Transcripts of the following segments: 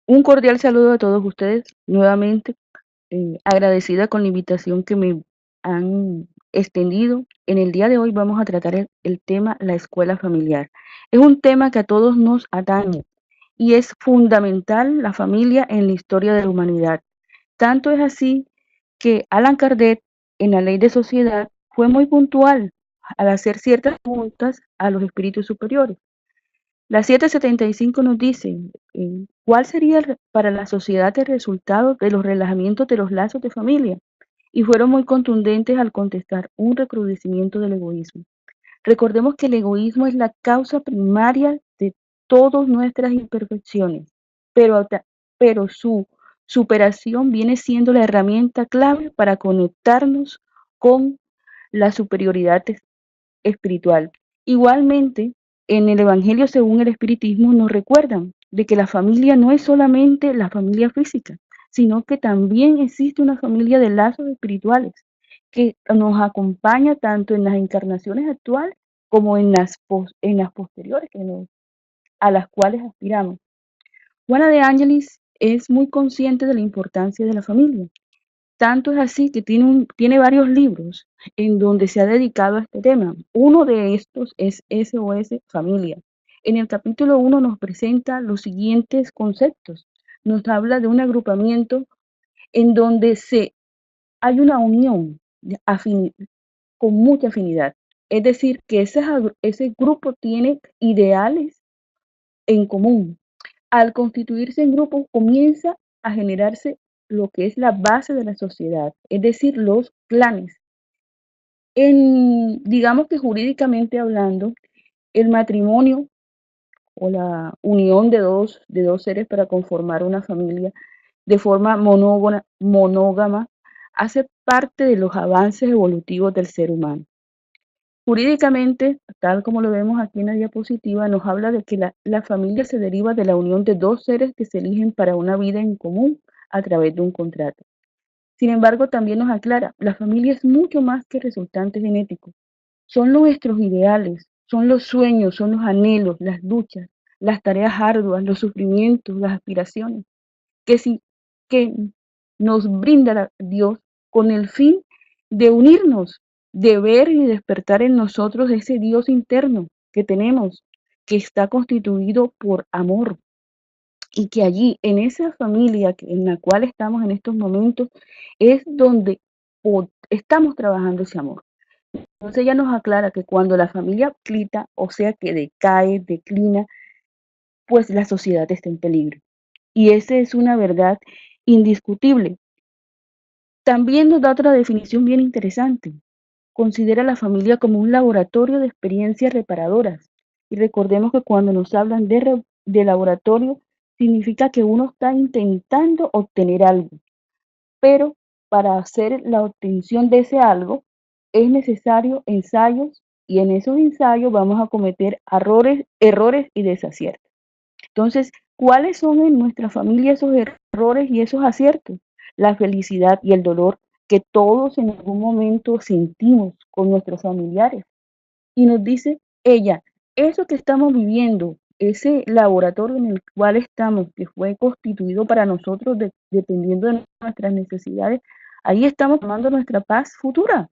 Un cordial saludo a todos ustedes, nuevamente agradecida con la invitación que me han extendido. En el día de hoy vamos a tratar el tema la escuela familiar. Es un tema que a todos nos atañe y es fundamental la familia en la historia de la humanidad. Tanto es así que Allan Kardec, en la Ley de Sociedad, fue muy puntual al hacer ciertas preguntas a los espíritus superiores. La 775 nos dice, ¿cuál sería para la sociedad el resultado de los relajamientos de los lazos de familia? Y fueron muy contundentes al contestar un recrudecimiento del egoísmo. Recordemos que el egoísmo es la causa primaria de todas nuestras imperfecciones, pero, pero su superación viene siendo la herramienta clave para conectarnos con la superioridad espiritual. Igualmente, en el Evangelio según el Espiritismo nos recuerdan de que la familia no es solamente la familia física, sino que también existe una familia de lazos espirituales que nos acompaña tanto en las encarnaciones actuales como en las posteriores a las cuales aspiramos. Juana de Ángelis es muy consciente de la importancia de la familia. Tanto es así que tiene varios libros en donde se ha dedicado a este tema. Uno de estos es SOS Familia. En el capítulo 1 nos presenta los siguientes conceptos. Nos habla de un agrupamiento en donde hay una unión con mucha afinidad. Es decir, que ese grupo tiene ideales en común. Al constituirse en grupo comienza a generarse lo que es la base de la sociedad, es decir, los clanes. Digamos que jurídicamente hablando, el matrimonio o la unión de dos seres para conformar una familia de forma monógama hace parte de los avances evolutivos del ser humano. Jurídicamente, tal como lo vemos aquí en la diapositiva, nos habla de que la familia se deriva de la unión de dos seres que se eligen para una vida en común a través de un contrato. Sin embargo, también nos aclara, la familia es mucho más que resultante genético. Son nuestros ideales, son los sueños, son los anhelos, las luchas, las tareas arduas, los sufrimientos, las aspiraciones, que, sí, que nos brinda Dios con el fin de unirnos, de ver y despertar en nosotros ese Dios interno que tenemos, que está constituido por amor y que allí, en esa familia en la cual estamos en estos momentos, es donde estamos trabajando ese amor. Entonces ella nos aclara que cuando la familia clita, o sea que decae, declina, pues la sociedad está en peligro. Y esa es una verdad indiscutible. También nos da otra definición bien interesante. Considera la familia como un laboratorio de experiencias reparadoras. Y recordemos que cuando nos hablan de laboratorio, significa que uno está intentando obtener algo, pero para hacer la obtención de ese algo es necesario ensayos y en esos ensayos vamos a cometer errores y desaciertos. Entonces, ¿cuáles son en nuestra familia esos errores y esos aciertos? La felicidad y el dolor que todos en algún momento sentimos con nuestros familiares. Y nos dice ella, eso que estamos viviendo, ese laboratorio en el cual estamos, que fue constituido para nosotros dependiendo de nuestras necesidades, ahí estamos tomando nuestra paz futura,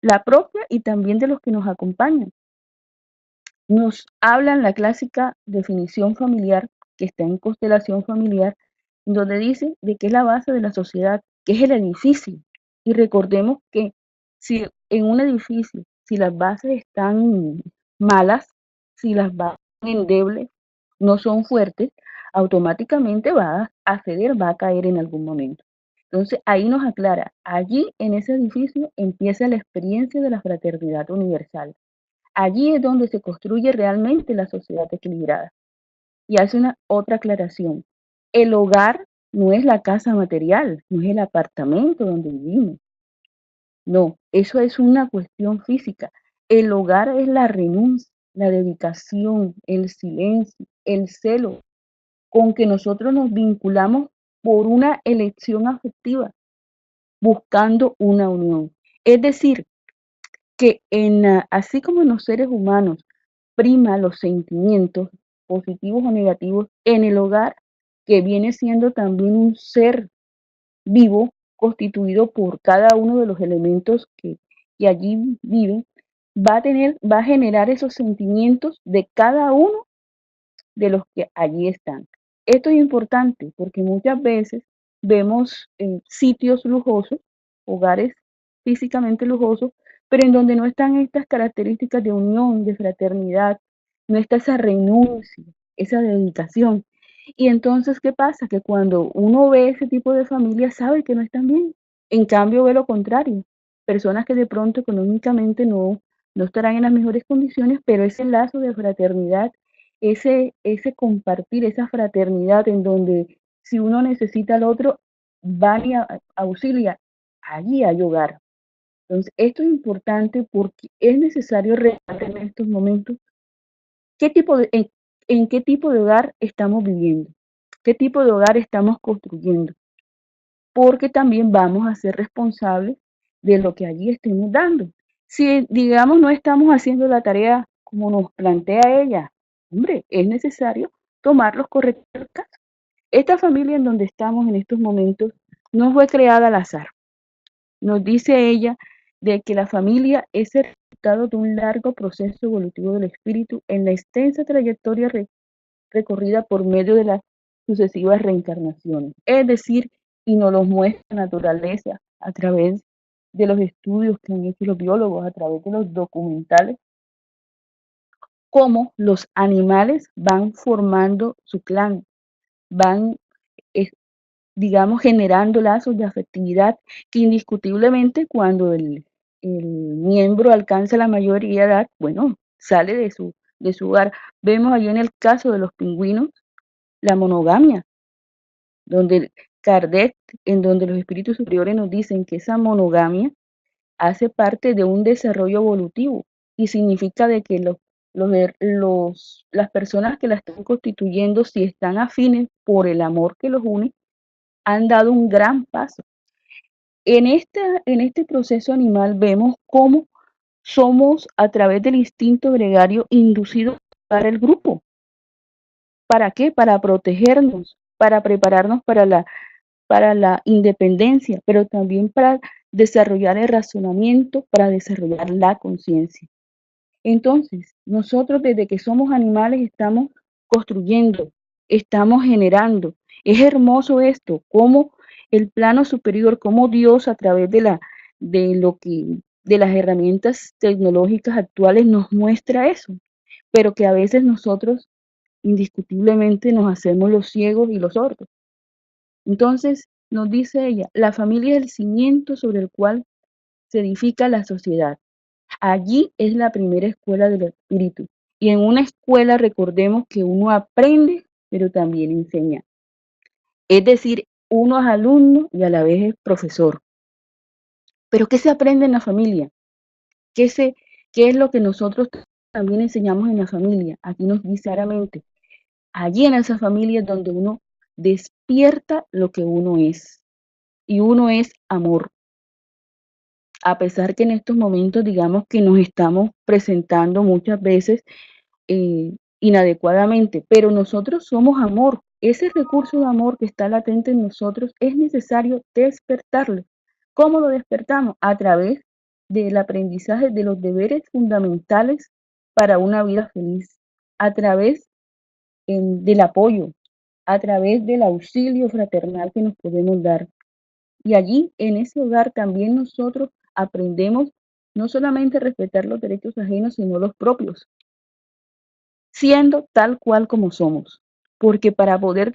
la propia y también de los que nos acompañan. Nos hablan la clásica definición familiar que está en constelación familiar, donde dice de que es la base de la sociedad, que es el edificio. Y recordemos que si en un edificio, si las bases están malas, si las bases son endebles, no son fuertes, automáticamente va a ceder, va a caer en algún momento. Entonces ahí nos aclara, allí en ese edificio empieza la experiencia de la fraternidad universal. Allí es donde se construye realmente la sociedad equilibrada. Y hace una otra aclaración. El hogar no es la casa material, no es el apartamento donde vivimos. No, eso es una cuestión física. El hogar es la renuncia, la dedicación, el silencio, el celo con que nosotros nos vinculamos por una elección afectiva, buscando una unión. Es decir, que así como en los seres humanos prima los sentimientos positivos o negativos, en el hogar, que viene siendo también un ser vivo constituido por cada uno de los elementos que allí viven, va a generar esos sentimientos de cada uno de los que allí están. Esto es importante porque muchas veces vemos sitios lujosos, hogares físicamente lujosos, pero en donde no están estas características de unión, de fraternidad, no está esa renuncia, esa dedicación. Y entonces, ¿qué pasa? Que cuando uno ve ese tipo de familias, sabe que no están bien. En cambio, ve lo contrario. Personas que de pronto económicamente no estarán en las mejores condiciones, pero ese lazo de fraternidad, ese compartir, esa fraternidad en donde si uno necesita al otro, van y auxilia, allí hay hogar. Entonces, esto es importante porque es necesario recordar en estos momentos qué tipo en qué tipo de hogar estamos viviendo, qué tipo de hogar estamos construyendo, porque también vamos a ser responsables de lo que allí estemos dando. Si, digamos, no estamos haciendo la tarea como nos plantea ella, hombre, es necesario tomar los correctos casos. Esta familia en donde estamos en estos momentos no fue creada al azar. Nos dice ella de que la familia es el resultado de un largo proceso evolutivo del espíritu en la extensa trayectoria recorrida por medio de las sucesivas reencarnaciones. Es decir, y nos lo muestra la naturaleza a través de los estudios que han hecho los biólogos, a través de los documentales, cómo los animales van formando su clan, van, eh, digamos, generando lazos de afectividad que indiscutiblemente cuando el miembro alcanza la mayoría de edad, bueno, sale de su hogar. Vemos allí en el caso de los pingüinos la monogamia, donde Kardec, en donde los espíritus superiores nos dicen que esa monogamia hace parte de un desarrollo evolutivo y significa de que las personas que la están constituyendo, si están afines por el amor que los une, han dado un gran paso. En este proceso animal vemos cómo somos a través del instinto gregario inducidos para el grupo. ¿Para qué? Para protegernos, para prepararnos para la independencia, pero también para desarrollar el razonamiento, para desarrollar la conciencia. Entonces, nosotros desde que somos animales estamos construyendo, estamos generando. Es hermoso esto, cómo el plano superior, cómo Dios a través de las herramientas tecnológicas actuales nos muestra eso, pero que a veces nosotros indiscutiblemente nos hacemos los ciegos y los sordos. Entonces, nos dice ella, la familia es el cimiento sobre el cual se edifica la sociedad. Allí es la primera escuela del espíritu. Y en una escuela recordemos que uno aprende, pero también enseña. Es decir, uno es alumno y a la vez es profesor. Pero ¿qué se aprende en la familia? ¿Qué, se, qué es lo que nosotros también enseñamos en la familia? Aquí nos dice claramente, allí en esa familia es donde uno despierta lo que uno es. Y uno es amor. A pesar que en estos momentos, digamos que nos estamos presentando muchas veces inadecuadamente, pero nosotros somos amor. Ese recurso de amor que está latente en nosotros es necesario despertarlo. ¿Cómo lo despertamos? A través del aprendizaje de los deberes fundamentales para una vida feliz, a través del apoyo, a través del auxilio fraternal que nos podemos dar. Y allí, en ese hogar, también nosotros aprendemos no solamente a respetar los derechos ajenos, sino los propios, siendo tal cual como somos. Porque para poder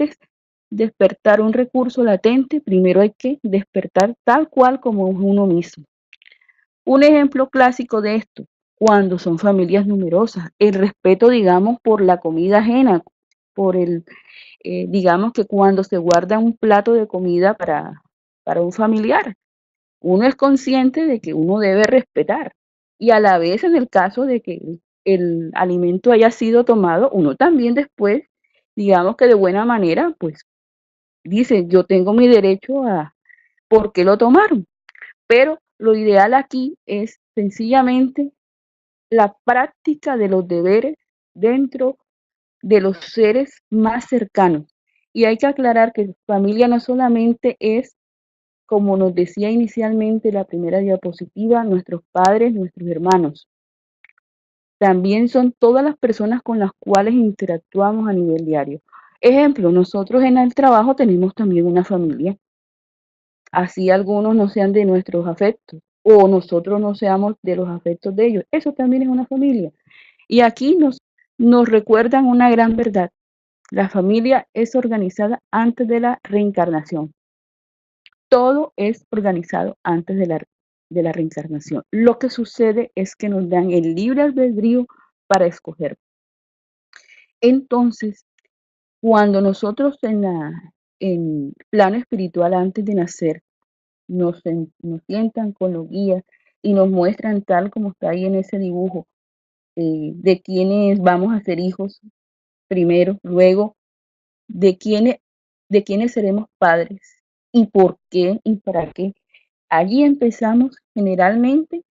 despertar un recurso latente, primero hay que despertar tal cual como es uno mismo. Un ejemplo clásico de esto, cuando son familias numerosas, el respeto, digamos, por la comida ajena, por digamos que cuando se guarda un plato de comida para un familiar, uno es consciente de que uno debe respetar y a la vez en el caso de que el alimento haya sido tomado, uno también después, digamos que de buena manera, pues dice, yo tengo mi derecho a por qué lo tomaron. Pero lo ideal aquí es sencillamente la práctica de los deberes dentro de los seres más cercanos. Y hay que aclarar que familia no solamente es, como nos decía inicialmente la primera diapositiva, nuestros padres, nuestros hermanos. También son todas las personas con las cuales interactuamos a nivel diario. Ejemplo, nosotros en el trabajo tenemos también una familia. Así algunos no sean de nuestros afectos o nosotros no seamos de los afectos de ellos. Eso también es una familia. Y aquí nos recuerdan una gran verdad. La familia es organizada antes de la reencarnación. Todo es organizado antes de la reencarnación. Lo que sucede es que nos dan el libre albedrío para escoger. Entonces, cuando nosotros en plano espiritual antes de nacer, nos sientan con los guías y nos muestran tal como está ahí en ese dibujo, de quiénes vamos a ser hijos primero, luego de quiénes seremos padres y por qué y para qué. Allí empezamos generalmente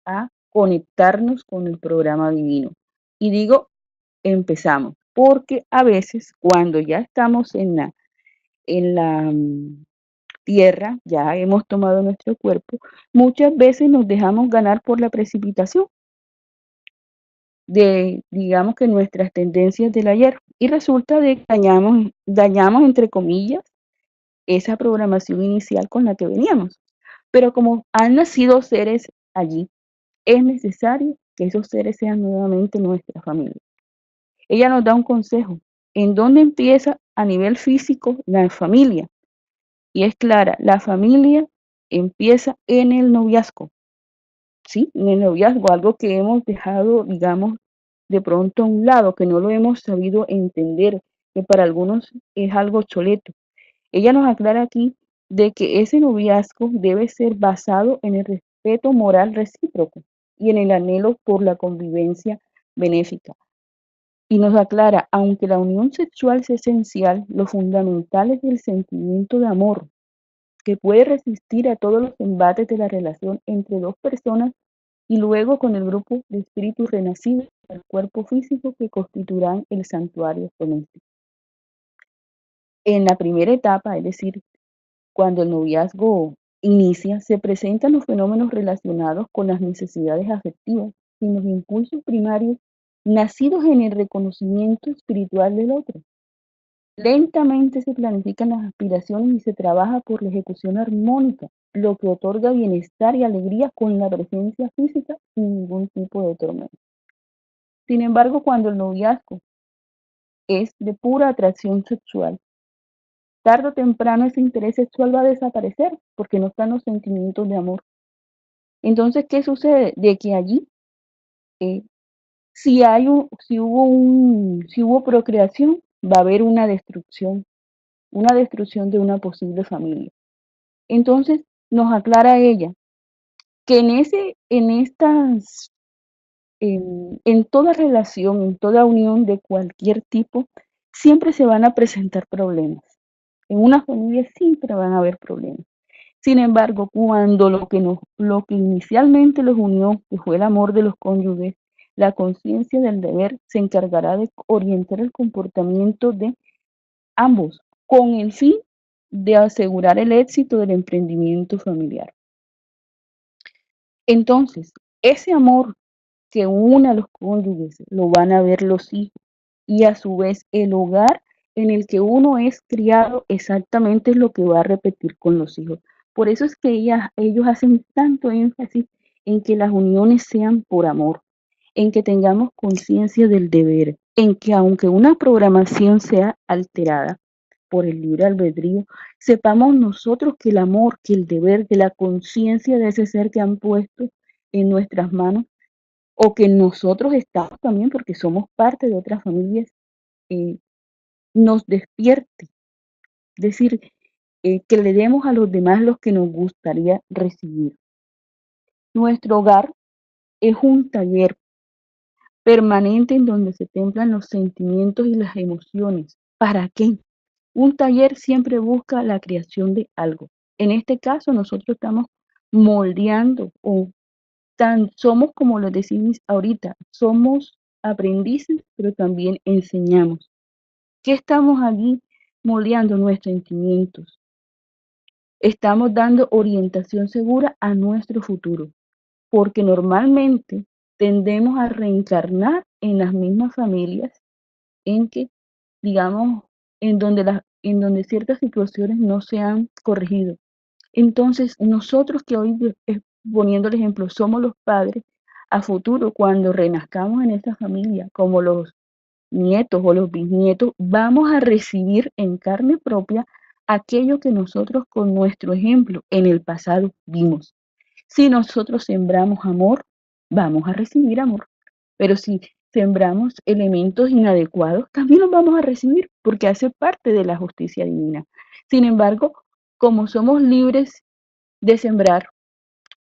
a conectarnos con el programa divino. Y digo empezamos, porque a veces cuando ya estamos en la tierra, ya hemos tomado nuestro cuerpo, muchas veces nos dejamos ganar por la precipitación de, digamos que nuestras tendencias del ayer. Y resulta de que dañamos entre comillas, esa programación inicial con la que veníamos. Pero como han nacido seres allí, es necesario que esos seres sean nuevamente nuestra familia. Ella nos da un consejo. ¿En dónde empieza a nivel físico la familia? Y es clara, la familia empieza en el noviazgo, ¿sí? En el noviazgo, algo que hemos dejado, digamos, de pronto a un lado, que no lo hemos sabido entender, que para algunos es algo choleto. Ella nos aclara aquí de que ese noviazgo debe ser basado en el respeto moral recíproco y en el anhelo por la convivencia benéfica. Y nos aclara, aunque la unión sexual es esencial, lo fundamental es el sentimiento de amor, que puede resistir a todos los embates de la relación entre dos personas y luego con el grupo de espíritus renacidos del cuerpo físico que constituirán el santuario doméstico. En la primera etapa, es decir, cuando el noviazgo inicia, se presentan los fenómenos relacionados con las necesidades afectivas y los impulsos primarios nacidos en el reconocimiento espiritual del otro. Lentamente se planifican las aspiraciones y se trabaja por la ejecución armónica, lo que otorga bienestar y alegría con la presencia física sin ningún tipo de tormento. Sin embargo, cuando el noviazgo es de pura atracción sexual, tarde o temprano ese interés sexual va a desaparecer porque no están los sentimientos de amor. Entonces, ¿qué sucede? De que allí, eh, si hubo procreación, va a haber una destrucción de una posible familia. Entonces, nos aclara ella que en toda relación, en toda unión de cualquier tipo, siempre se van a presentar problemas. En una familia siempre van a haber problemas. Sin embargo, cuando lo que inicialmente los unió, que fue el amor de los cónyuges, la conciencia del deber se encargará de orientar el comportamiento de ambos con el fin de asegurar el éxito del emprendimiento familiar. Entonces, ese amor que une a los cónyuges lo van a ver los hijos y a su vez el hogar en el que uno es criado exactamente es lo que va a repetir con los hijos. Por eso es que ellos hacen tanto énfasis en que las uniones sean por amor, en que tengamos conciencia del deber, en que aunque una programación sea alterada por el libre albedrío, sepamos nosotros que el amor, que el deber, que la conciencia de ese ser que han puesto en nuestras manos o que nosotros estamos también, porque somos parte de otras familias, eh, nos despierte. Es decir, que le demos a los demás lo que nos gustaría recibir. Nuestro hogar es un taller permanente en donde se templan los sentimientos y las emociones. ¿Para qué? Un taller siempre busca la creación de algo. En este caso, nosotros estamos moldeando o somos como lo decimos ahorita, somos aprendices, pero también enseñamos. ¿Qué estamos allí moldeando nuestros sentimientos. Estamos dando orientación segura a nuestro futuro, porque normalmente tendemos a reencarnar en las mismas familias en que, digamos, en donde ciertas situaciones no se han corregido. Entonces, nosotros que hoy, poniendo el ejemplo, somos los padres, a futuro, cuando renazcamos en esa familia, como los nietos o los bisnietos, vamos a recibir en carne propia aquello que nosotros con nuestro ejemplo en el pasado vimos. Si nosotros sembramos amor, vamos a recibir amor. Pero si sembramos elementos inadecuados, también los vamos a recibir porque hace parte de la justicia divina. Sin embargo, como somos libres de sembrar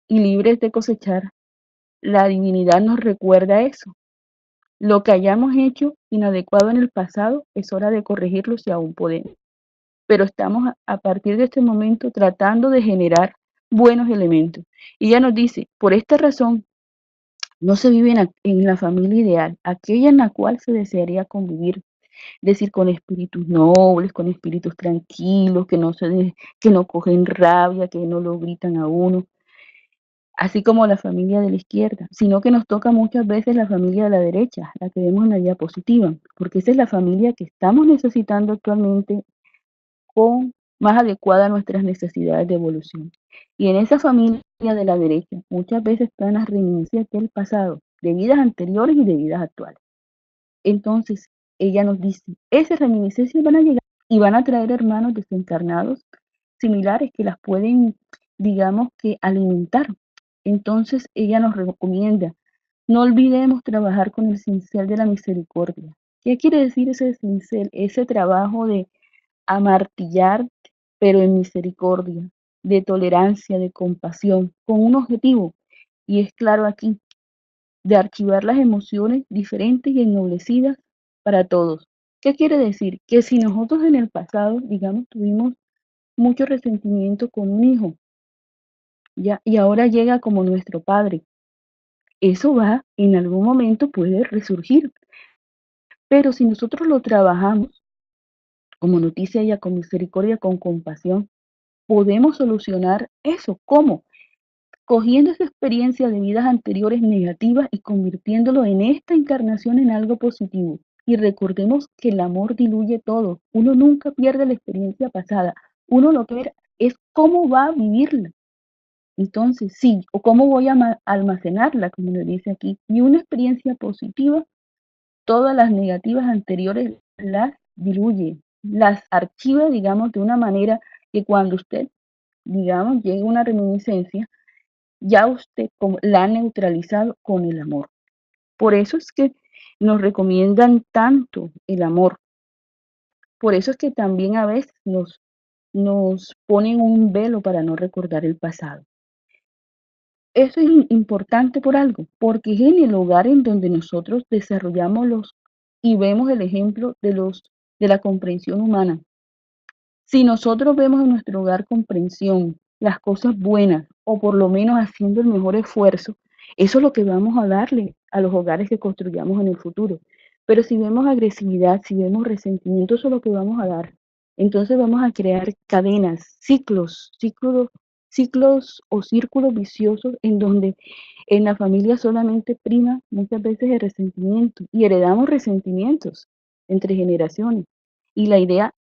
y libres de cosechar, la divinidad nos recuerda eso. Lo que hayamos hecho inadecuado en el pasado es hora de corregirlo si aún podemos. Pero estamos a partir de este momento tratando de generar buenos elementos. Y ella nos dice, por esta razón, no se vive en la familia ideal, aquella en la cual se desearía convivir, es decir, con espíritus nobles, con espíritus tranquilos, que no cogen rabia, que no lo gritan a uno, así como la familia de la izquierda, sino que nos toca muchas veces la familia de la derecha, la que vemos en la diapositiva, porque esa es la familia que estamos necesitando actualmente con más adecuada a nuestras necesidades de evolución. Y en esa familia de la derecha muchas veces están las reminiscencias del pasado, de vidas anteriores y de vidas actuales. Entonces, ella nos dice, esas reminiscencias van a llegar y van a traer hermanos desencarnados similares que las pueden, digamos que, alimentar. Entonces, ella nos recomienda, no olvidemos trabajar con el cincel de la misericordia. ¿Qué quiere decir ese cincel? Ese trabajo de amartillar, pero en misericordia, de tolerancia, de compasión, con un objetivo. Y es claro aquí, de archivar las emociones diferentes y ennoblecidas para todos. ¿Qué quiere decir? Que si nosotros en el pasado, digamos, tuvimos mucho resentimiento con un hijo, ya, y ahora llega como nuestro padre, eso va, en algún momento puede resurgir. Pero si nosotros lo trabajamos, como nos dice ella, con misericordia, con compasión, podemos solucionar eso. ¿Cómo? Cogiendo esa experiencia de vidas anteriores negativas y convirtiéndolo en esta encarnación en algo positivo. Y recordemos que el amor diluye todo. Uno nunca pierde la experiencia pasada. Uno lo que ve es cómo va a vivirla. Entonces, sí, o cómo voy a almacenarla, como le dice aquí. Y una experiencia positiva, todas las negativas anteriores las diluye, las archiva, digamos, de una manera que cuando usted, digamos, llegue a una reminiscencia, ya usted la ha neutralizado con el amor. Por eso es que nos recomiendan tanto el amor. Por eso es que también a veces nos ponen un velo para no recordar el pasado. Eso es importante por algo, porque es en el hogar en donde nosotros desarrollamos y vemos el ejemplo de la comprensión humana. Si nosotros vemos en nuestro hogar comprensión, las cosas buenas, o por lo menos haciendo el mejor esfuerzo, eso es lo que vamos a darle a los hogares que construyamos en el futuro. Pero si vemos agresividad, si vemos resentimiento, eso es lo que vamos a dar. Entonces vamos a crear cadenas, ciclos o círculos viciosos en donde en la familia solamente prima muchas veces el resentimiento y heredamos resentimientos entre generaciones. Y la idea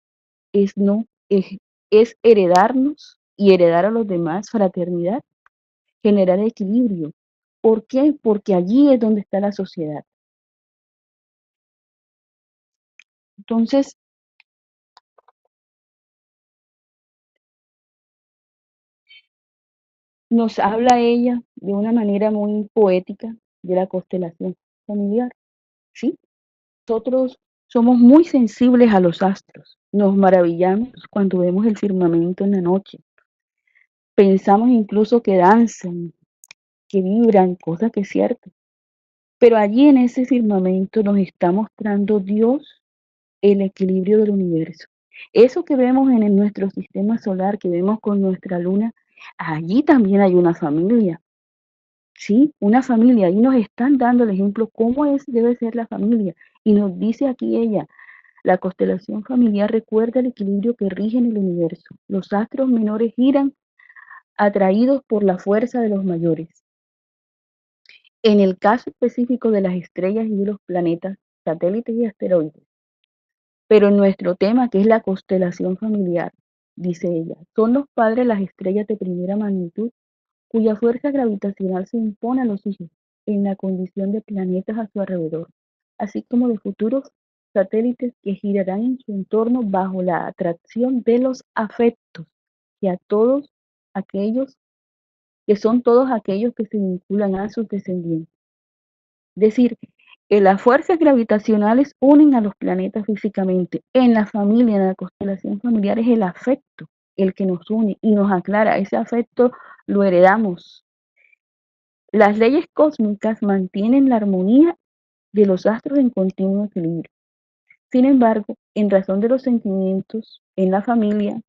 es no, es heredarnos y heredar a los demás fraternidad, generar equilibrio. ¿Por qué? Porque allí es donde está la sociedad. Entonces, nos habla ella de una manera muy poética de la constelación familiar, ¿sí? Nosotros somos muy sensibles a los astros, nos maravillamos cuando vemos el firmamento en la noche, pensamos incluso que danzan, que vibran, cosa que es cierto. Pero allí en ese firmamento nos está mostrando Dios el equilibrio del universo. Eso que vemos en nuestro sistema solar, que vemos con nuestra luna, allí también hay una familia, ¿sí? Una familia. Ahí nos están dando el ejemplo cómo debe ser la familia. Y nos dice aquí ella, La constelación familiar recuerda el equilibrio que rige en el universo. Los astros menores giran atraídos por la fuerza de los mayores. En el caso específico de las estrellas y de los planetas, satélites y asteroides. Pero en nuestro tema, que es la constelación familiar, dice ella, son los padres las estrellas de primera magnitud cuya fuerza gravitacional se impone a los hijos en la condición de planetas a su alrededor, así como de futuros satélites que girarán en su entorno bajo la atracción de los afectos que a todos aquellos que son todos aquellos que se vinculan a sus descendientes. Es decir, las fuerzas gravitacionales unen a los planetas físicamente. En la familia, en la constelación familiar, es el afecto el que nos une y nos aclara. Ese afecto lo heredamos. Las leyes cósmicas mantienen la armonía de los astros en continuo equilibrio. Sin embargo, en razón de los sentimientos en la familia,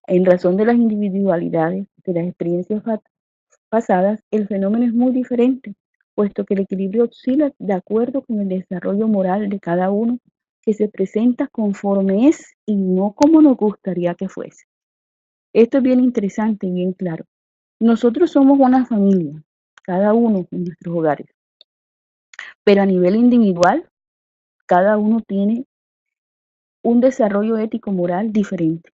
en razón de las individualidades, de las experiencias pasadas, el fenómeno es muy diferente, puesto que el equilibrio oscila de acuerdo con el desarrollo moral de cada uno, que se presenta conforme es y no como nos gustaría que fuese. Esto es bien interesante y bien claro. Nosotros somos una familia, cada uno en nuestros hogares, pero a nivel individual, cada uno tiene un desarrollo ético-moral diferente.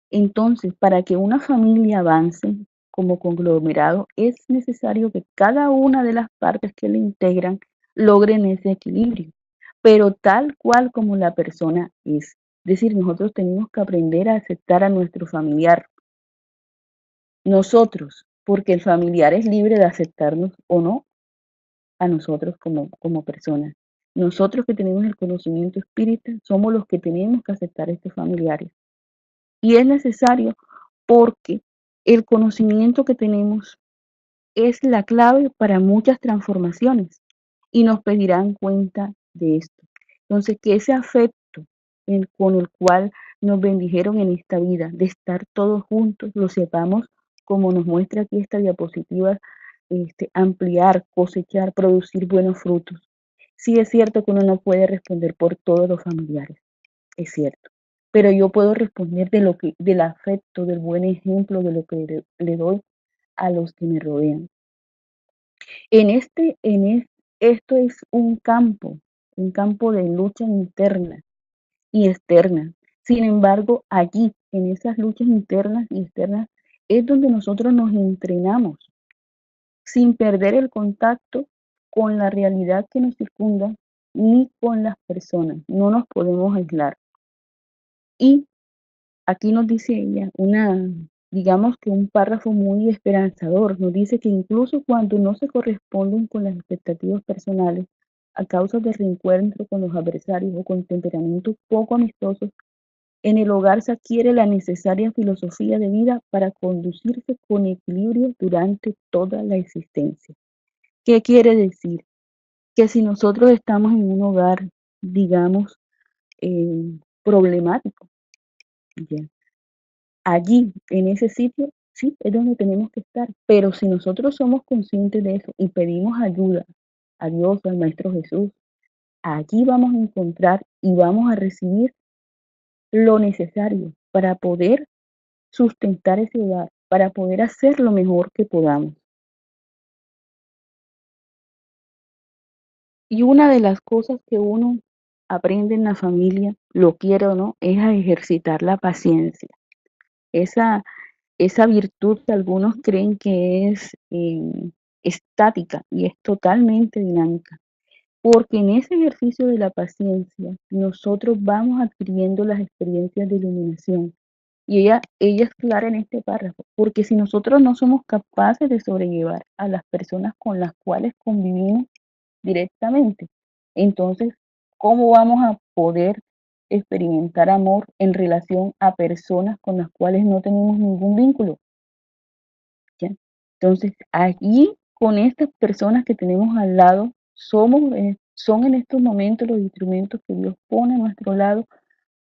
Entonces, para que una familia avance como conglomerado, es necesario que cada una de las partes que la integran logren ese equilibrio, pero tal cual como la persona es. Es decir, nosotros tenemos que aprender a aceptar a nuestro familiar, nosotros, porque el familiar es libre de aceptarnos o no a nosotros como personas. Nosotros que tenemos el conocimiento espírita somos los que tenemos que aceptar a estos familiares. Y es necesario porque el conocimiento que tenemos es la clave para muchas transformaciones y nos pedirán cuenta de esto. Entonces, que ese afecto con el cual nos bendijeron en esta vida, de estar todos juntos, lo sepamos, como nos muestra aquí esta diapositiva, ampliar, cosechar, producir buenos frutos. Sí es cierto que uno no puede responder por todos los familiares, es cierto, pero yo puedo responder del afecto, del buen ejemplo, de lo que le doy a los que me rodean. Esto es un campo de lucha interna y externa. Sin embargo, allí, en esas luchas internas y externas, es donde nosotros nos entrenamos sin perder el contacto con la realidad que nos circunda ni con las personas. No nos podemos aislar. Y aquí nos dice ella digamos que un párrafo muy esperanzador. Nos dice que incluso cuando no se corresponden con las expectativas personales, a causa del reencuentro con los adversarios o con temperamentos poco amistosos, en el hogar se adquiere la necesaria filosofía de vida para conducirse con equilibrio durante toda la existencia. ¿Qué quiere decir? Que si nosotros estamos en un hogar, digamos, problemático, ¿ya? Allí, en ese sitio, sí, es donde tenemos que estar. Pero si nosotros somos conscientes de eso y pedimos ayuda a Dios, al Maestro Jesús, allí vamos a encontrar y vamos a recibir lo necesario para poder sustentar ese hogar, para poder hacer lo mejor que podamos. Y una de las cosas que uno aprende en la familia, lo quiera o no, es a ejercitar la paciencia. Esa, esa virtud que algunos creen que es estática y es totalmente dinámica, porque en ese ejercicio de la paciencia nosotros vamos adquiriendo las experiencias de iluminación. Y ella es clara en este párrafo, porque si nosotros no somos capaces de sobrellevar a las personas con las cuales convivimos directamente, entonces, ¿cómo vamos a poder experimentar amor en relación a personas con las cuales no tenemos ningún vínculo? ¿Ya? Entonces, allí con estas personas que tenemos al lado, son en estos momentos los instrumentos que Dios pone a nuestro lado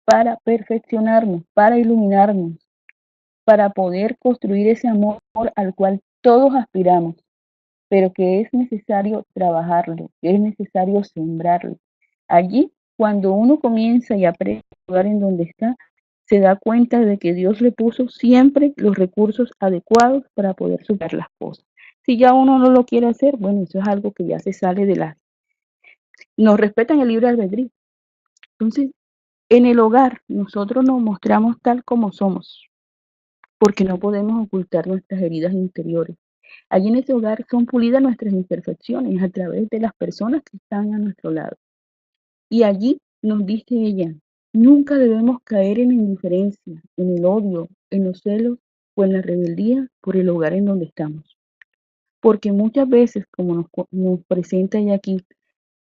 para perfeccionarnos, para iluminarnos, para poder construir ese amor al cual todos aspiramos, pero que es necesario trabajarlo, que es necesario sembrarlo. Allí Cuando uno comienza y aprende el lugar en donde está, se da cuenta de que Dios le puso siempre los recursos adecuados para poder superar las cosas. Si ya uno no lo quiere hacer, bueno, eso es algo que ya se sale de la... Nos respetan el libre albedrío. Entonces, en el hogar nosotros nos mostramos tal como somos, porque no podemos ocultar nuestras heridas interiores. Allí en ese hogar son pulidas nuestras imperfecciones a través de las personas que están a nuestro lado. Y allí nos dice ella, nunca debemos caer en la indiferencia, en el odio, en los celos o en la rebeldía por el hogar en donde estamos. Porque muchas veces, como nos presenta ella aquí,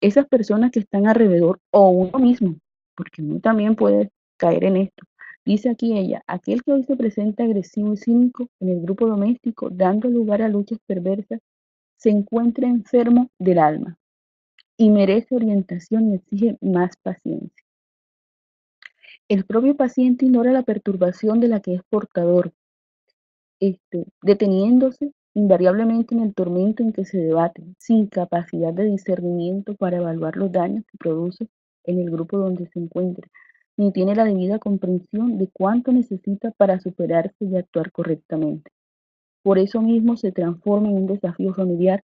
esas personas que están alrededor o uno mismo, porque uno también puede caer en esto. Dice aquí ella, aquel que hoy se presenta agresivo y cínico en el grupo doméstico, dando lugar a luchas perversas, se encuentra enfermo del alma y merece orientación y exige más paciencia. El propio paciente ignora la perturbación de la que es portador, deteniéndose invariablemente en el tormento en que se debate, sin capacidad de discernimiento para evaluar los daños que produce en el grupo donde se encuentra, ni tiene la debida comprensión de cuánto necesita para superarse y actuar correctamente. Por eso mismo se transforma en un desafío familiar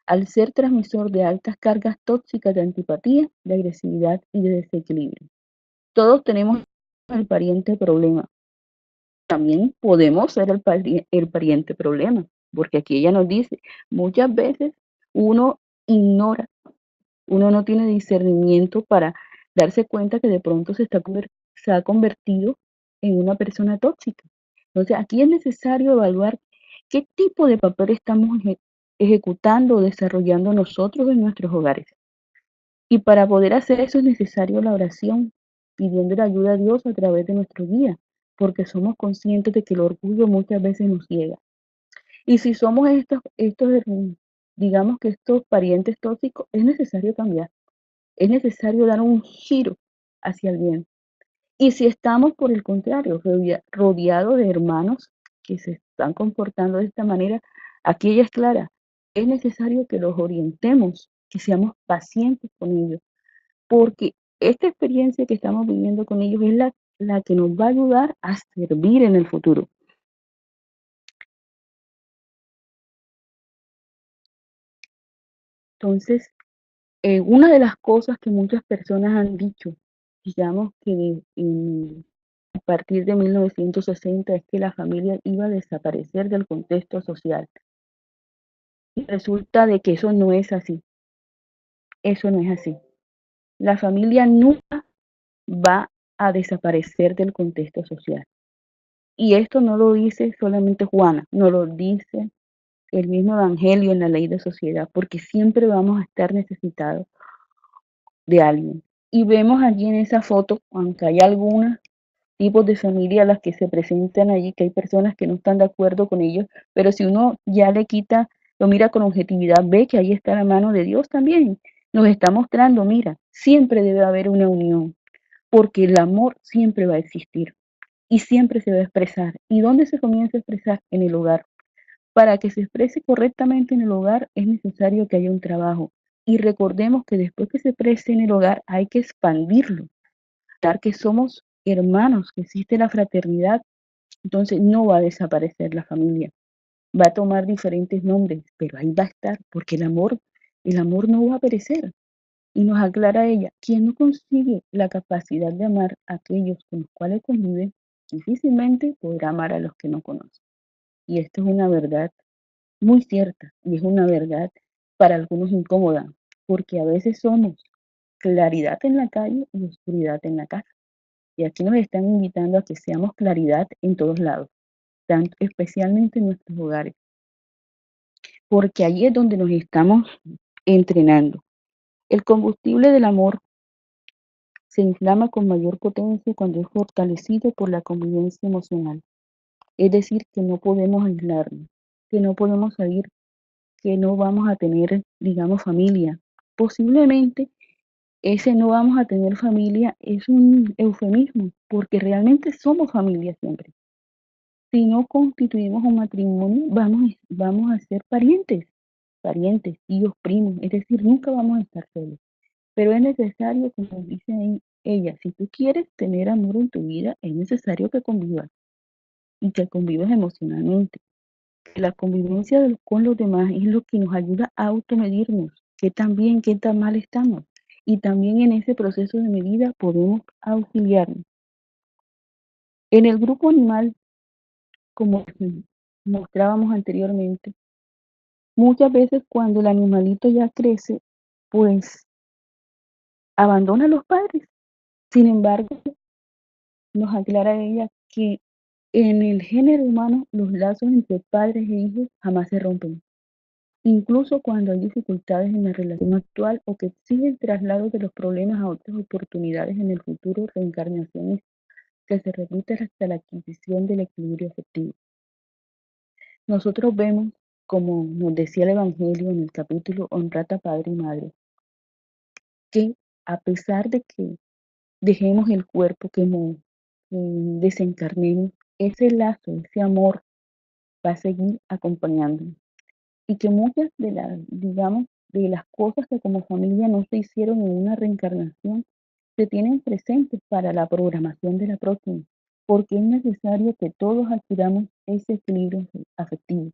al ser transmisor de altas cargas tóxicas de antipatía, de agresividad y de desequilibrio. Todos tenemos el pariente problema. También podemos ser el pariente problema, porque aquí ella nos dice, muchas veces uno ignora, uno no tiene discernimiento para darse cuenta que de pronto se ha convertido en una persona tóxica. Entonces, aquí es necesario evaluar qué tipo de papel estamos ejecutando o desarrollando nosotros en nuestros hogares. Y para poder hacer eso es necesario la oración, pidiendo la ayuda a Dios a través de nuestro guía, porque somos conscientes de que el orgullo muchas veces nos ciega. Y si somos digamos que estos parientes tóxicos, es necesario cambiar, es necesario dar un giro hacia el bien. Y si estamos, por el contrario, rodeados de hermanos que se están comportando de esta manera, aquí ella es clara, es necesario que los orientemos, que seamos pacientes con ellos porque esta experiencia que estamos viviendo con ellos es la que nos va a ayudar a servir en el futuro. Entonces, una de las cosas que muchas personas han dicho, digamos que a partir de 1960 es que la familia iba a desaparecer del contexto social. Y resulta de que eso no es así. La familia nunca va a desaparecer del contexto social. Y esto no lo dice solamente Juana, no lo dice el mismo evangelio en la ley de sociedad, porque siempre vamos a estar necesitados de alguien. Y vemos allí en esa foto, aunque hay algunos tipos de familia a las que se presentan allí, que hay personas que no están de acuerdo con ellos, pero si uno ya le quita, lo mira con objetividad, ve que ahí está la mano de Dios también. Nos está mostrando, mira, siempre debe haber una unión, porque el amor siempre va a existir y siempre se va a expresar. ¿Y dónde se comienza a expresar? En el hogar. Para que se exprese correctamente en el hogar es necesario que haya un trabajo. Y recordemos que después que se exprese en el hogar hay que expandirlo, dar que somos hermanos, que existe la fraternidad, entonces no va a desaparecer la familia. Va a tomar diferentes nombres, pero ahí va a estar, porque el amor no va a perecer. Y nos aclara ella, quien no consigue la capacidad de amar a aquellos con los cuales convive, difícilmente podrá amar a los que no conoce. Y esto es una verdad muy cierta y es una verdad para algunos incómoda, porque a veces somos claridad en la calle y oscuridad en la casa. Y aquí nos están invitando a que seamos claridad en todos lados, tanto, especialmente en nuestros hogares, porque allí es donde nos estamos entrenando. El combustible del amor se inflama con mayor potencia cuando es fortalecido por la convivencia emocional. Es decir, que no podemos aislarnos, que no podemos salir, que no vamos a tener, digamos, familia. Posiblemente ese no vamos a tener familia es un eufemismo, porque realmente somos familia siempre. Si no constituimos un matrimonio, vamos a ser parientes, tíos, primos, es decir, nunca vamos a estar solos. Pero es necesario, como dice ella, si tú quieres tener amor en tu vida, es necesario que convivas y que convivas emocionalmente. La convivencia con los demás es lo que nos ayuda a automedirnos, qué tan bien, qué tan mal estamos. Y también en ese proceso de medida podemos auxiliarnos. En el grupo animal, como mostrábamos anteriormente, muchas veces cuando el animalito ya crece, pues abandona a los padres. Sin embargo, nos aclara ella que en el género humano los lazos entre padres e hijos jamás se rompen. Incluso cuando hay dificultades en la relación actual o que exigen traslado de los problemas a otras oportunidades en el futuro, reencarnaciones que se repiten hasta la adquisición del equilibrio afectivo. Nosotros vemos, como nos decía el Evangelio en el capítulo Honrad a Padre y Madre, que a pesar de que dejemos el cuerpo, que desencarnemos, ese lazo, ese amor va a seguir acompañándonos. Y que muchas de las, digamos, de las cosas que como familia no se hicieron en una reencarnación, se tienen presentes para la programación de la próxima, porque es necesario que todos adquiramos ese equilibrio afectivo.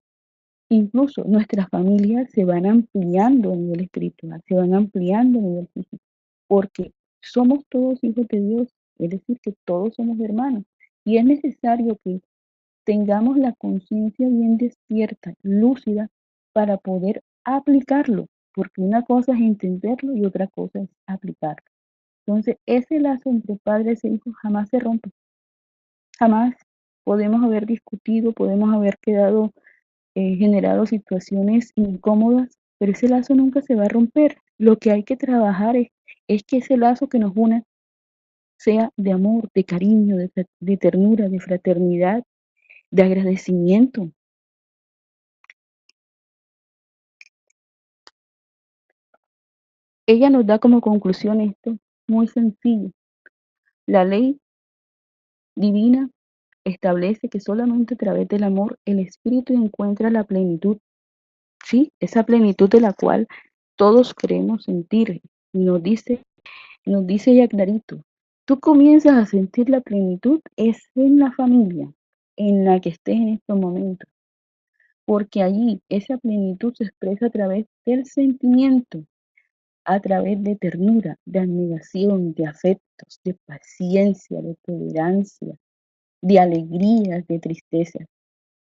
Incluso nuestras familias se van ampliando a nivel espiritual, se van ampliando a nivel físico, porque somos todos hijos de Dios, es decir, que todos somos hermanos. Y es necesario que tengamos la conciencia bien despierta, lúcida, para poder aplicarlo, porque una cosa es entenderlo y otra cosa es aplicarlo. Entonces, ese lazo entre padres e hijos jamás se rompe, jamás podemos haber discutido, podemos haber quedado generado situaciones incómodas, pero ese lazo nunca se va a romper. Lo que hay que trabajar es que ese lazo que nos une sea de amor, de cariño, de ternura, de fraternidad, de agradecimiento. Ella nos da como conclusión esto muy sencillo. La ley divina establece que solamente a través del amor el espíritu encuentra la plenitud, sí, esa plenitud de la cual todos queremos sentir. Y nos dice ella clarito, tú comienzas a sentir la plenitud es en la familia en la que estés en estos momentos, porque allí esa plenitud se expresa a través del sentimiento, a través de ternura, de admiración, de afectos, de paciencia, de tolerancia, de alegrías, de tristeza.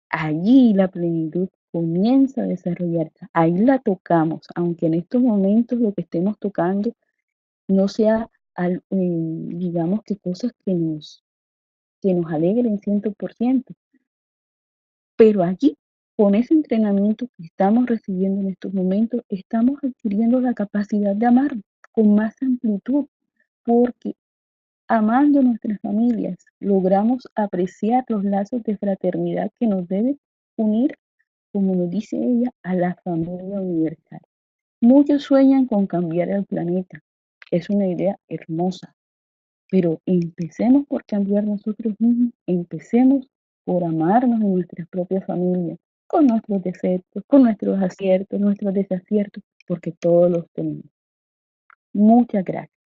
Allí la plenitud comienza a desarrollarse, ahí la tocamos, aunque en estos momentos lo que estemos tocando no sea, digamos que cosas que nos alegren 100%, pero allí, con ese entrenamiento que estamos recibiendo en estos momentos, estamos adquiriendo la capacidad de amar con más amplitud, porque amando nuestras familias logramos apreciar los lazos de fraternidad que nos deben unir, como nos dice ella, a la familia universal. Muchos sueñan con cambiar el planeta. Es una idea hermosa, pero empecemos por cambiar nosotros mismos, empecemos por amarnos en nuestras propias familias, con nuestros defectos, con nuestros aciertos, nuestros desaciertos, porque todos los tenemos. Muchas gracias.